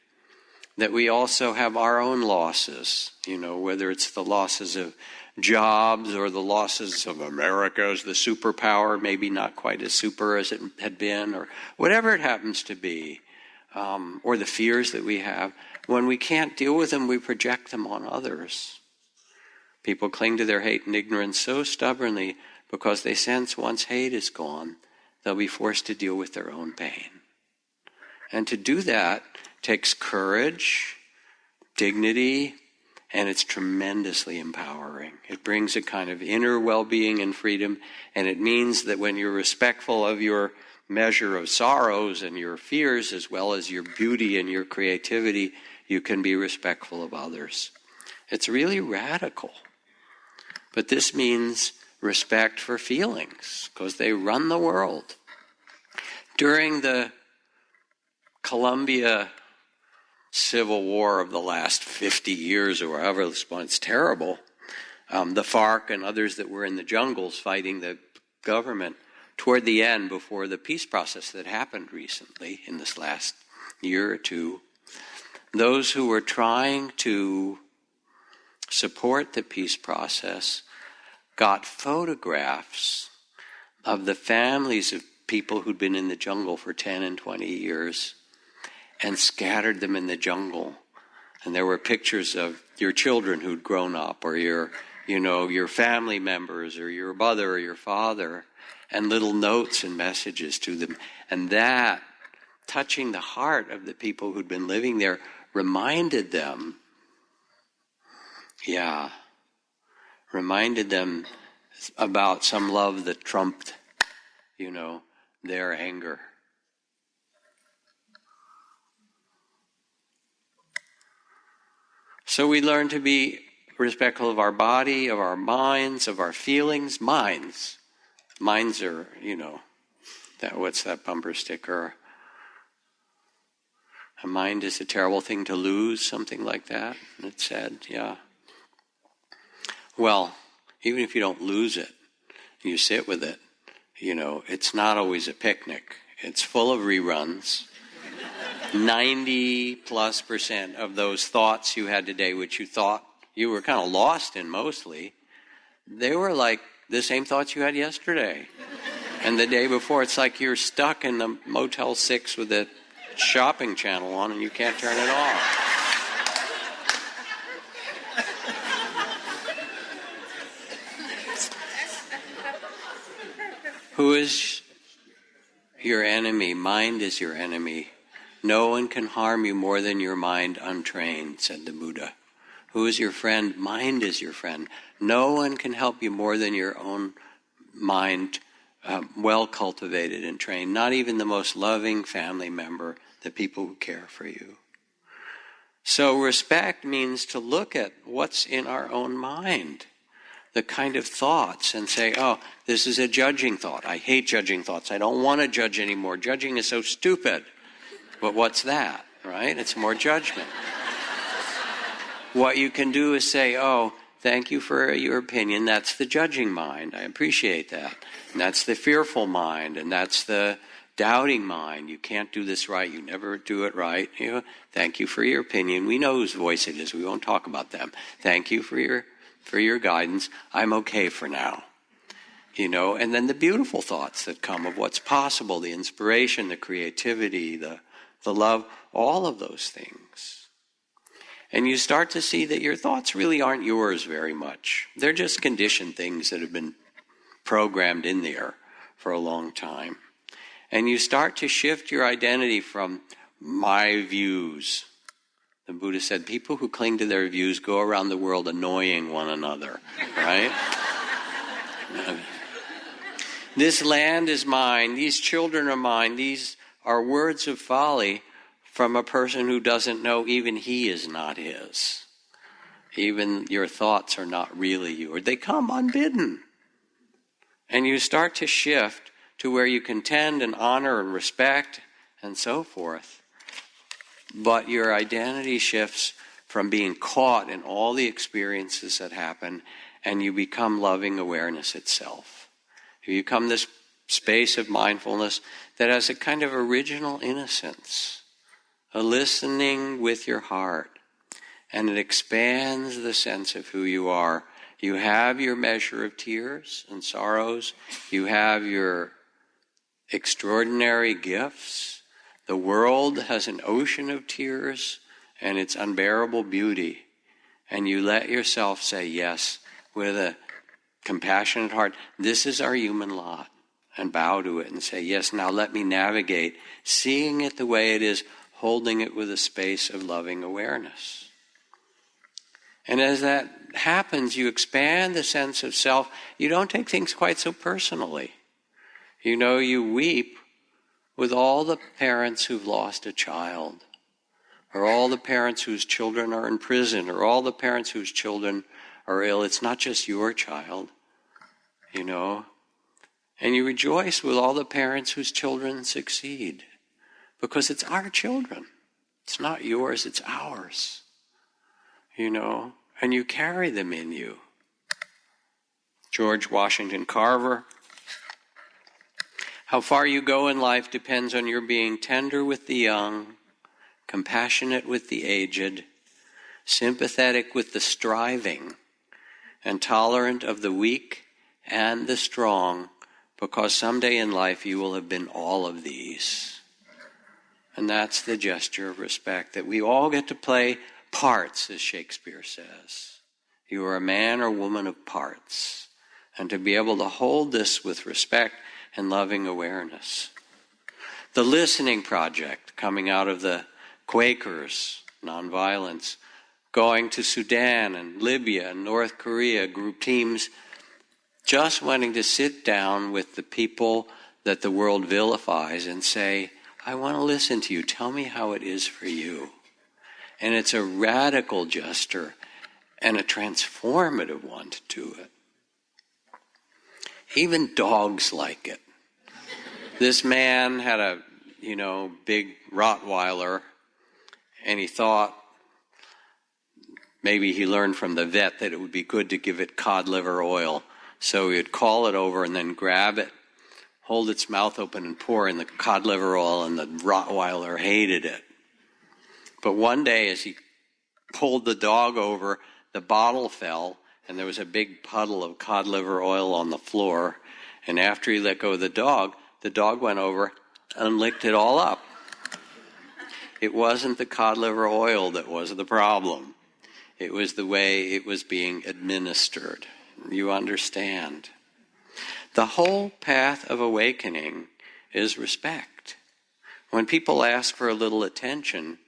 Speaker 2: that we also have our own losses, whether it's the losses of jobs or the losses of America as the superpower, maybe not quite as super as it had been, or whatever it happens to be, or the fears that we have. When we can't deal with them, we project them on others. People cling to their hate and ignorance so stubbornly because they sense once hate is gone, they'll be forced to deal with their own pain. And to do that takes courage, dignity, and it's tremendously empowering. It brings a kind of inner well-being and freedom, and it means that when you're respectful of your measure of sorrows and your fears, as well as your beauty and your creativity, you can be respectful of others. It's really radical. But this means respect for feelings, because they run the world. During the Columbia civil war of the last 50 years or however it's terrible. The FARC and others that were in the jungles fighting the government toward the end, before the peace process that happened recently in this last year or two, those who were trying to support the peace process got photographs of the families of people who'd been in the jungle for 10 and 20 years and scattered them in the jungle. And there were pictures of your children who'd grown up, or your family members, or your mother or your father, and little notes and messages to them. And that, touching the heart of the people who'd been living there, reminded them about some love that trumped, their anger. So we learn to be respectful of our body, of our minds, of our feelings. Minds are, what's that bumper sticker? A mind is a terrible thing to lose, something like that, it said, yeah. Well, even if you don't lose it, you sit with it, it's not always a picnic. It's full of reruns. 90+% of those thoughts you had today, which you thought you were kind of lost in mostly, they were like the same thoughts you had yesterday. And the day before, it's like you're stuck in the Motel 6 with the shopping channel on and you can't turn it off. Who is your enemy? Mind is your enemy. No one can harm you more than your mind untrained, said the Buddha. Who is your friend? Mind is your friend. No one can help you more than your own mind, well cultivated and trained. Not even the most loving family member, the people who care for you. So respect means to look at what's in our own mind, the kind of thoughts, and say, oh, this is a judging thought. I hate judging thoughts. I don't want to judge anymore. Judging is so stupid. But what's that, right? It's more judgment. What you can do is say, oh, thank you for your opinion. That's the judging mind. I appreciate that. And that's the fearful mind. And that's the doubting mind. You can't do this right. You never do it right. Thank you for your opinion. We know whose voice it is. We won't talk about them. Thank you for your guidance. I'm okay for now. And then the beautiful thoughts that come of what's possible, the inspiration, the creativity, the love, all of those things. And you start to see that your thoughts really aren't yours very much. They're just conditioned things that have been programmed in there for a long time. And you start to shift your identity from my views. The Buddha said, people who cling to their views go around the world annoying one another, right? This land is mine. These children are mine. These are words of folly from a person who doesn't know even he is not his. Even your thoughts are not really yours. They come unbidden. And you start to shift to where you can tend and honor and respect and so forth. But your identity shifts from being caught in all the experiences that happen, and you become loving awareness itself. You become this space of mindfulness that has a kind of original innocence, a listening with your heart, and it expands the sense of who you are. You have your measure of tears and sorrows. You have your extraordinary gifts. The world has an ocean of tears and its unbearable beauty. And you let yourself say yes with a compassionate heart. This is our human lot. And bow to it and say, yes, now let me navigate, seeing it the way it is, holding it with a space of loving awareness. And as that happens, you expand the sense of self. You don't take things quite so personally. You weep with all the parents who've lost a child, or all the parents whose children are in prison, or all the parents whose children are ill. It's not just your child, And you rejoice with all the parents whose children succeed, because it's our children. It's not yours, it's ours. And you carry them in you. George Washington Carver. How far you go in life depends on your being tender with the young, compassionate with the aged, sympathetic with the striving, and tolerant of the weak and the strong, because someday in life you will have been all of these. And that's the gesture of respect, that we all get to play parts, as Shakespeare says. You are a man or woman of parts. And to be able to hold this with respect and loving awareness. The Listening Project, coming out of the Quakers, nonviolence, going to Sudan and Libya and North Korea, group teams, just wanting to sit down with the people that the world vilifies and say, I want to listen to you. Tell me how it is for you. And it's a radical gesture and a transformative one to do it. Even dogs like it. This man had a, big Rottweiler, and he thought, maybe he learned from the vet that it would be good to give it cod liver oil. So he would call it over and then grab it, hold its mouth open and pour in the cod liver oil, and the Rottweiler hated it. But one day as he pulled the dog over, the bottle fell, and there was a big puddle of cod liver oil on the floor. And after he let go of the dog went over and licked it all up. It wasn't the cod liver oil that was the problem. It was the way it was being administered. You understand? The whole path of awakening is respect. When people ask for a little attention,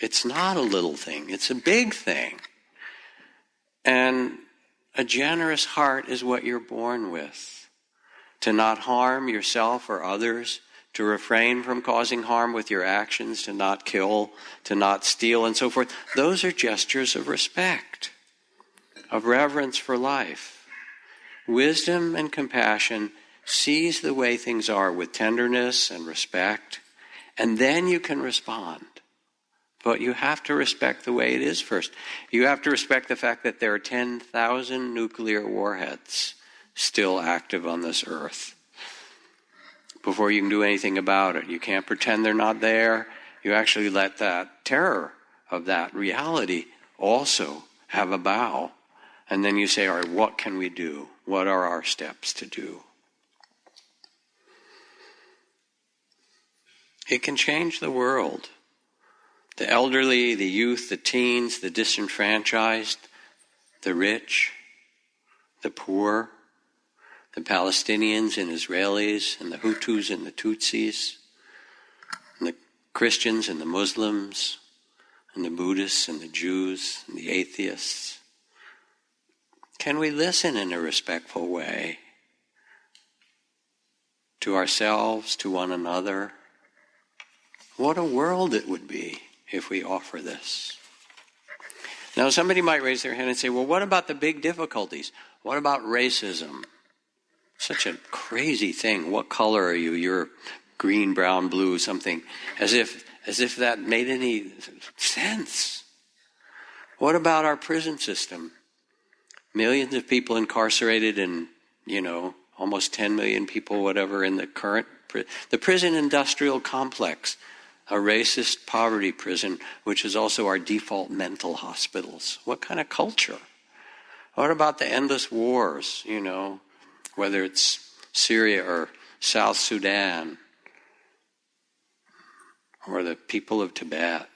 Speaker 2: it's not a little thing, it's a big thing. And a generous heart is what you're born with. To not harm yourself or others, to refrain from causing harm with your actions, to not kill, to not steal, and so forth. Those are gestures of respect, of reverence for life. Wisdom and compassion sees the way things are with tenderness and respect, and then you can respond. But you have to respect the way it is first. You have to respect the fact that there are 10,000 nuclear warheads still active on this earth before you can do anything about it. You can't pretend they're not there. You actually let that terror of that reality also have a bow. And then you say, all right, what can we do? What are our steps to do? It can change the world. The elderly, the youth, the teens, the disenfranchised, the rich, the poor, the Palestinians and Israelis, and the Hutus and the Tutsis, and the Christians and the Muslims, and the Buddhists and the Jews and the atheists. Can we listen in a respectful way to ourselves, to one another? What a world it would be if we offer this. Now somebody might raise their hand and say, well, what about the big difficulties? What about racism? Such a crazy thing. What color are you? You're green, brown, blue, something. As if that made any sense. What about our prison system? Millions of people incarcerated and, almost 10 million people, whatever, in the current the prison industrial complex. A racist poverty prison, which is also our default mental hospitals. What kind of culture? What about the endless wars, whether it's Syria or South Sudan, or the people of Tibet,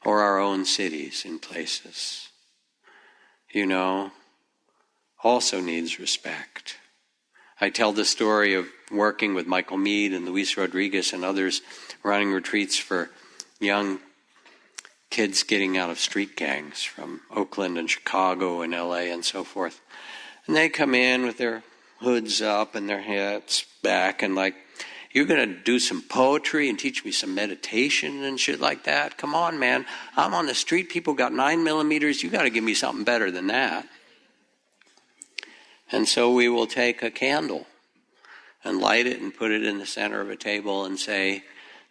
Speaker 2: or our own cities in places, also needs respect. I tell the story of working with Michael Meade and Luis Rodriguez and others running retreats for young kids getting out of street gangs from Oakland and Chicago and LA and so forth. And they come in with their hoods up and their hats back and like, you're going to do some poetry and teach me some meditation and shit like that? Come on, man. I'm on the street. People got 9mm. You got to give me something better than that. And so we will take a candle and light it and put it in the center of a table and say,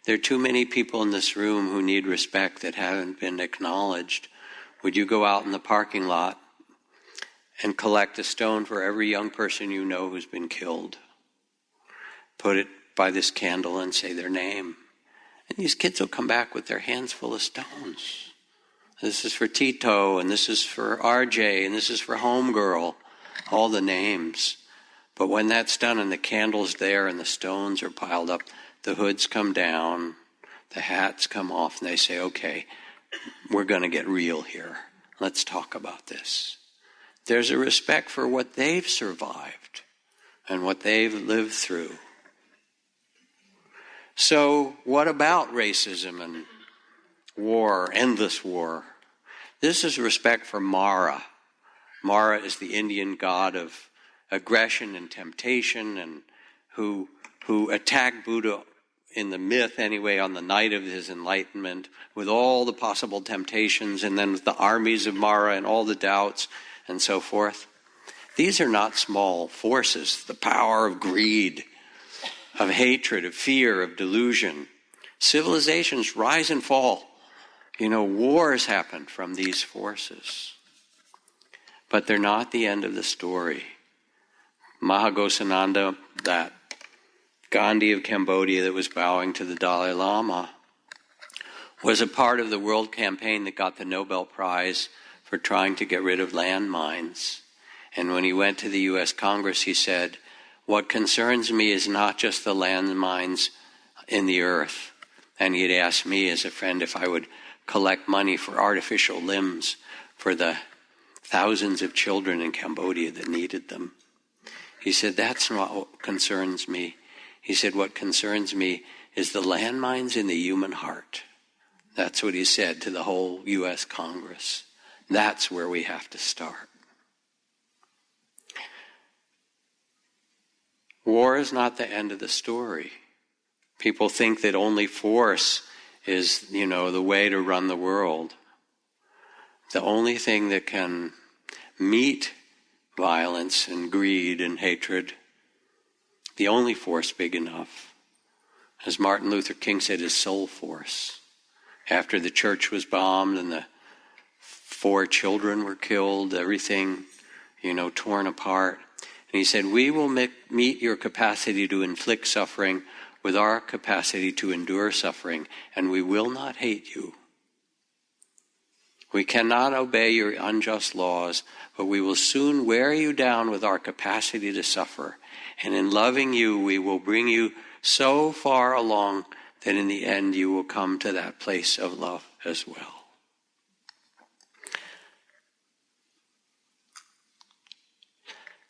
Speaker 2: There are too many people in this room who need respect that haven't been acknowledged. Would you go out in the parking lot and collect a stone for every young person you know who's been killed? Put it by this candle and say their name. And these kids will come back with their hands full of stones. This is for Tito, and this is for RJ, and this is for Homegirl. All the names. But when that's done and the candle's there and the stones are piled up, the hoods come down, the hats come off, and they say, okay, we're going to get real here. Let's talk about this. There's a respect for what they've survived and what they've lived through. So what about racism and war, endless war? This is respect for Mara. Mara is the Indian god of aggression and temptation, and who attacked Buddha in the myth anyway on the night of his enlightenment with all the possible temptations, and then with the armies of Mara and all the doubts and so forth. These are not small forces. The power of greed, of hatred, of fear, of delusion. Civilizations rise and fall. Wars happen from these forces. But they're not the end of the story. Mahagosananda, that Gandhi of Cambodia that was bowing to the Dalai Lama, was a part of the world campaign that got the Nobel Prize for trying to get rid of landmines. And when he went to the U.S. Congress, he said, what concerns me is not just the landmines in the earth. And he'd asked me as a friend if I would collect money for artificial limbs for the thousands of children in Cambodia that needed them. He said, that's not what concerns me. He said, what concerns me is the landmines in the human heart. That's what he said to the whole U.S. Congress. That's where we have to start. War is not the end of the story. People think that only force is, the way to run the world. The only thing that can meet violence and greed and hatred, the only force big enough, as Martin Luther King said, is soul force. After the church was bombed and the 4 children were killed, everything, torn apart. And he said, we will meet your capacity to inflict suffering with our capacity to endure suffering, and we will not hate you. We cannot obey your unjust laws, but we will soon wear you down with our capacity to suffer. And in loving you, we will bring you so far along that in the end you will come to that place of love as well.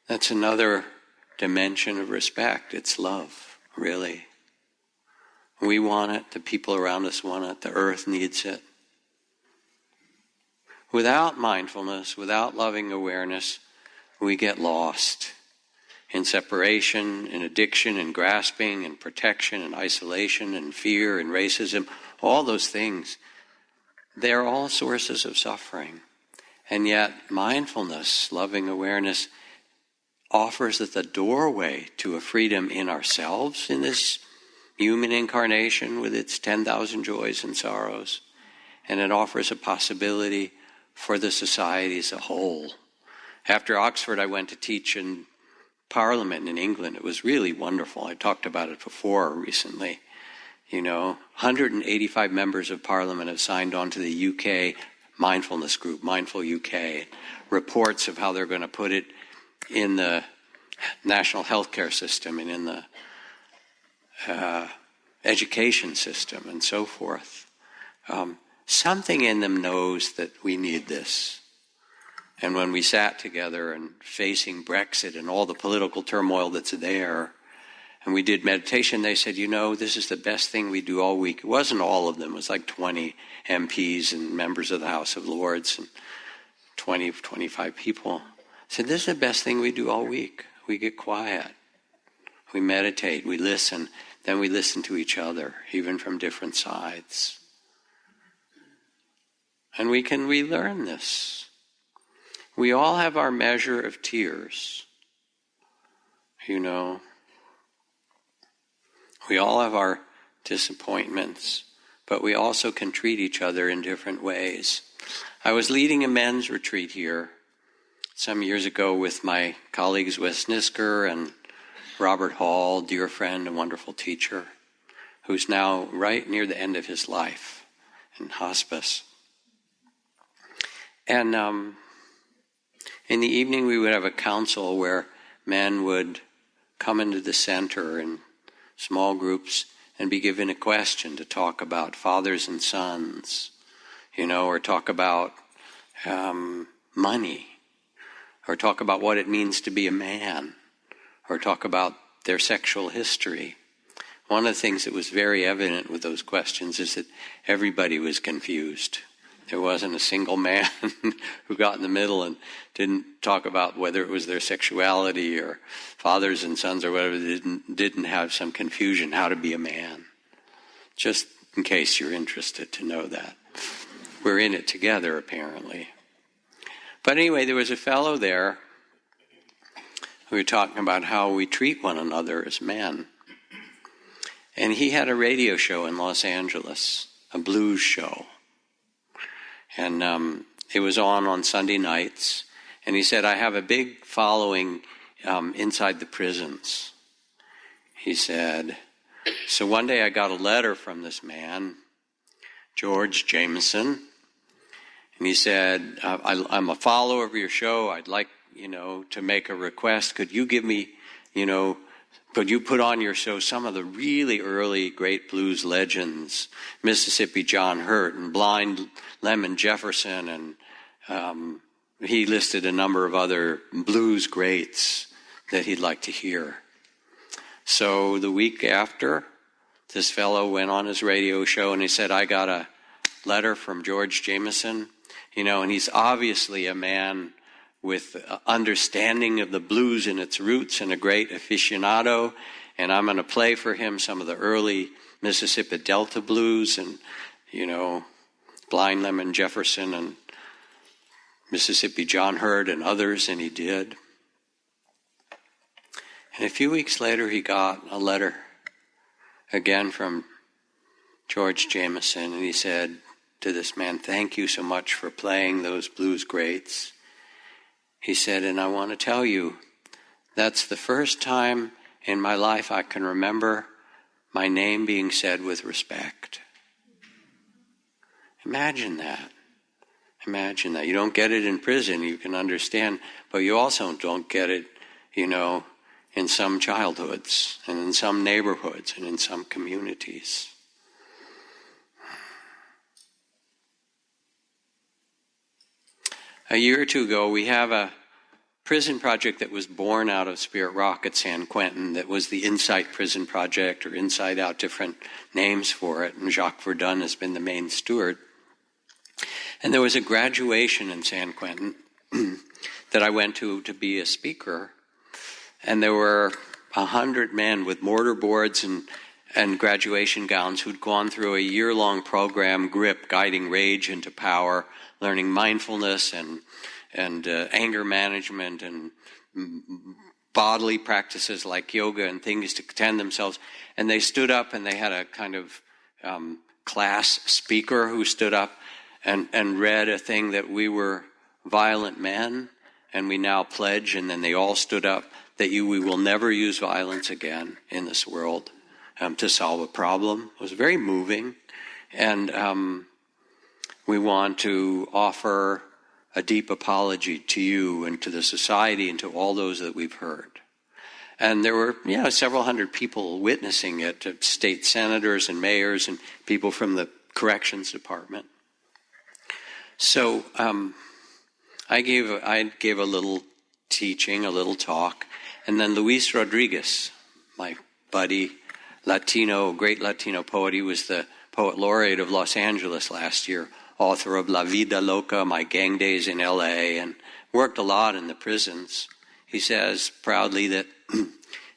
Speaker 2: That's another dimension of respect. It's love, really. We want it. The people around us want it. The earth needs it. Without mindfulness, without loving awareness, we get lost in separation, in addiction, in grasping, in protection, in isolation, in fear, in racism, all those things. They're all sources of suffering. And yet, mindfulness, loving awareness, offers us the doorway to a freedom in ourselves, in this human incarnation with its 10,000 joys and sorrows. And it offers a possibility for the society as a whole. After Oxford, I went to teach in Parliament in England. It was really wonderful. I talked about it before recently. 185 members of Parliament have signed on to the UK mindfulness group, Mindful UK, reports of how they're going to put it in the national healthcare system and in the education system and so forth. Something in them knows that we need this. And when we sat together and facing Brexit and all the political turmoil that's there, and we did meditation, they said, this is the best thing we do all week. It wasn't all of them. It was like 20 MPs and members of the House of Lords and 20, 25 people. Said, this is the best thing we do all week. We get quiet. We meditate. We listen. Then we listen to each other, even from different sides. And we can relearn this. We all have our measure of tears. We all have our disappointments, but we also can treat each other in different ways. I was leading a men's retreat here some years ago with my colleagues Wes Nisker and Robert Hall, dear friend and wonderful teacher, who's now right near the end of his life in hospice. And in the evening we would have a council where men would come into the center in small groups and be given a question to talk about fathers and sons, or talk about money, or talk about what it means to be a man, or talk about their sexual history. One of the things that was very evident with those questions is that everybody was confused. There wasn't a single man who got in the middle and didn't talk about whether it was their sexuality or fathers and sons or whatever, didn't have some confusion how to be a man. Just in case you're interested to know that. We're in it together, apparently. But anyway, there was a fellow there who were talking about how we treat one another as men. And he had a radio show in Los Angeles, a blues show. And it was on Sunday nights. And he said, I have a big following inside the prisons. He said, so one day I got a letter from this man, George Jameson. And he said, I'm a follower of your show. I'd like, to make a request. Could you give me, could you put on your show some of the really early great blues legends, Mississippi John Hurt and Blind Lemon Jefferson, and he listed a number of other blues greats that he'd like to hear. So the week after, this fellow went on his radio show and he said, I got a letter from George Jameson, and he's obviously a man with understanding of the blues and its roots and a great aficionado, and I'm going to play for him some of the early Mississippi Delta blues and, Blind Lemon Jefferson and Mississippi John Hurt and others, and he did. And a few weeks later he got a letter again from George Jameson, and he said to this man, thank you so much for playing those blues greats. He said, and I want to tell you, that's the first time in my life I can remember my name being said with respect. Imagine that. Imagine that. You don't get it in prison, you can understand, but you also don't get it, in some childhoods and in some neighborhoods and in some communities. A year or two ago, we have a prison project that was born out of Spirit Rock at San Quentin that was the Insight Prison Project, or Inside Out, different names for it, and Jacques Verdun has been the main steward. And there was a graduation in San Quentin that I went to be a speaker, and there were 100 men with mortar boards and graduation gowns who'd gone through a year-long program, GRIP, Guiding Rage into Power, learning mindfulness and anger management and bodily practices like yoga and things to tend themselves. And they stood up and they had a kind of class speaker who stood up and read a thing that we were violent men and we now pledge, and then they all stood up, that we will never use violence again in this world to solve a problem. It was very moving. And we want to offer a deep apology to you and to the society and to all those that we've hurt. And there were, several hundred people witnessing it, state senators and mayors and people from the corrections department. So I gave a little teaching, a little talk, and then Luis Rodriguez, my buddy, great Latino poet, he was the poet laureate of Los Angeles last year, author of La Vida Loca, My Gang Days in L.A., and worked a lot in the prisons. He says proudly that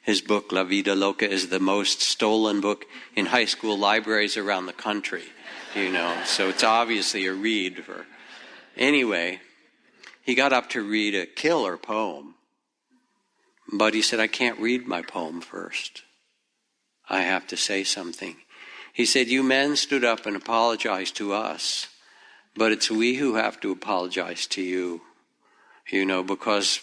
Speaker 2: his book, La Vida Loca, is the most stolen book in high school libraries around the country, so it's obviously a read for... Anyway, he got up to read a killer poem, but he said, I can't read my poem first. I have to say something. He said, you men stood up and apologized to us, but it's we who have to apologize to you, because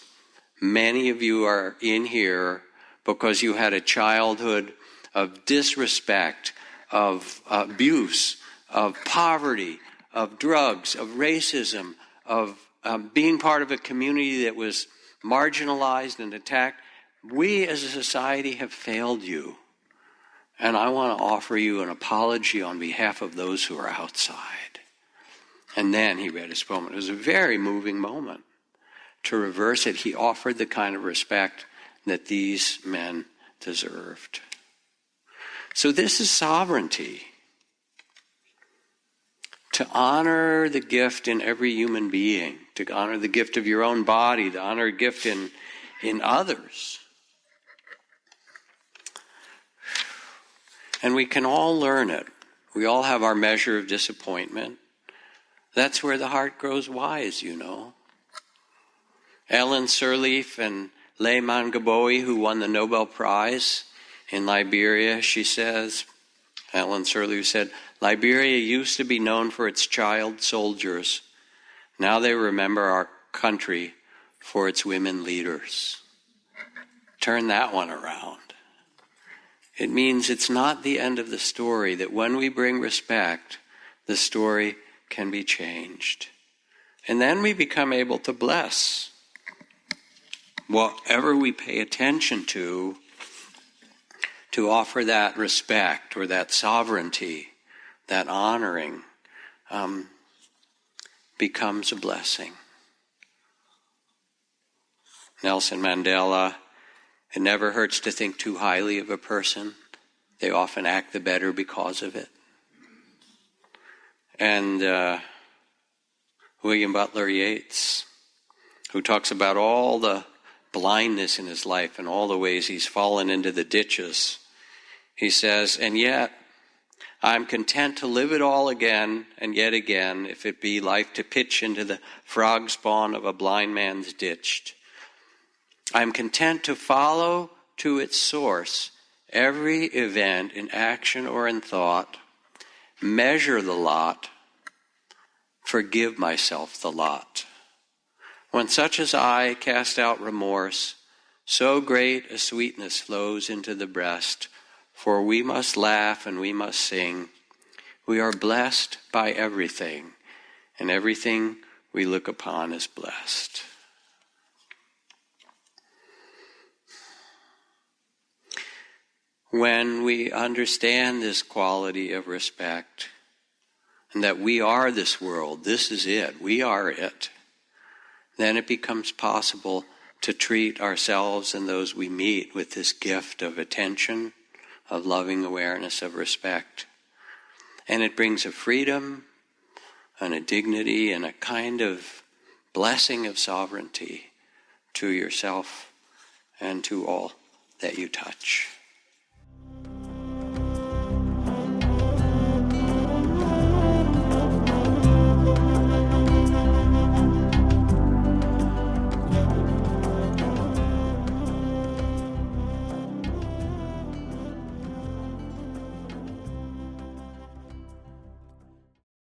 Speaker 2: many of you are in here because you had a childhood of disrespect, of abuse, of poverty, of drugs, of racism, of being part of a community that was marginalized and attacked. We as a society have failed you. And I want to offer you an apology on behalf of those who are outside. And then he read his poem. It was a very moving moment. To reverse it, he offered the kind of respect that these men deserved. So this is sovereignty. To honor the gift in every human being, to honor the gift of your own body, to honor a gift in others. And we can all learn it. We all have our measure of disappointment. That's where the heart grows wise, Ellen Sirleaf and Lehman Gaboe, who won the Nobel Prize in Liberia, she says, Ellen Sirleaf said, Liberia used to be known for its child soldiers. Now they remember our country for its women leaders. Turn that one around. It means it's not the end of the story, that when we bring respect, the story can be changed. And then we become able to bless whatever we pay attention to offer that respect or that sovereignty, that honoring, becomes a blessing. Nelson Mandela, it never hurts to think too highly of a person. They often act the better because of it. And William Butler Yeats, who talks about all the blindness in his life and all the ways he's fallen into the ditches. He says, and yet I'm content to live it all again and yet again, if it be life to pitch into the frog spawn of a blind man's ditch. I'm content to follow to its source every event in action or in thought, measure the lot, forgive myself the lot. When such as I cast out remorse, so great a sweetness flows into the breast, for we must laugh and we must sing. We are blessed by everything, and everything we look upon is blessed. When we understand this quality of respect, and that we are this world, this is it, we are it, then it becomes possible to treat ourselves and those we meet with this gift of attention, of loving awareness, of respect. And it brings a freedom and a dignity and a kind of blessing of sovereignty to yourself and to all that you touch.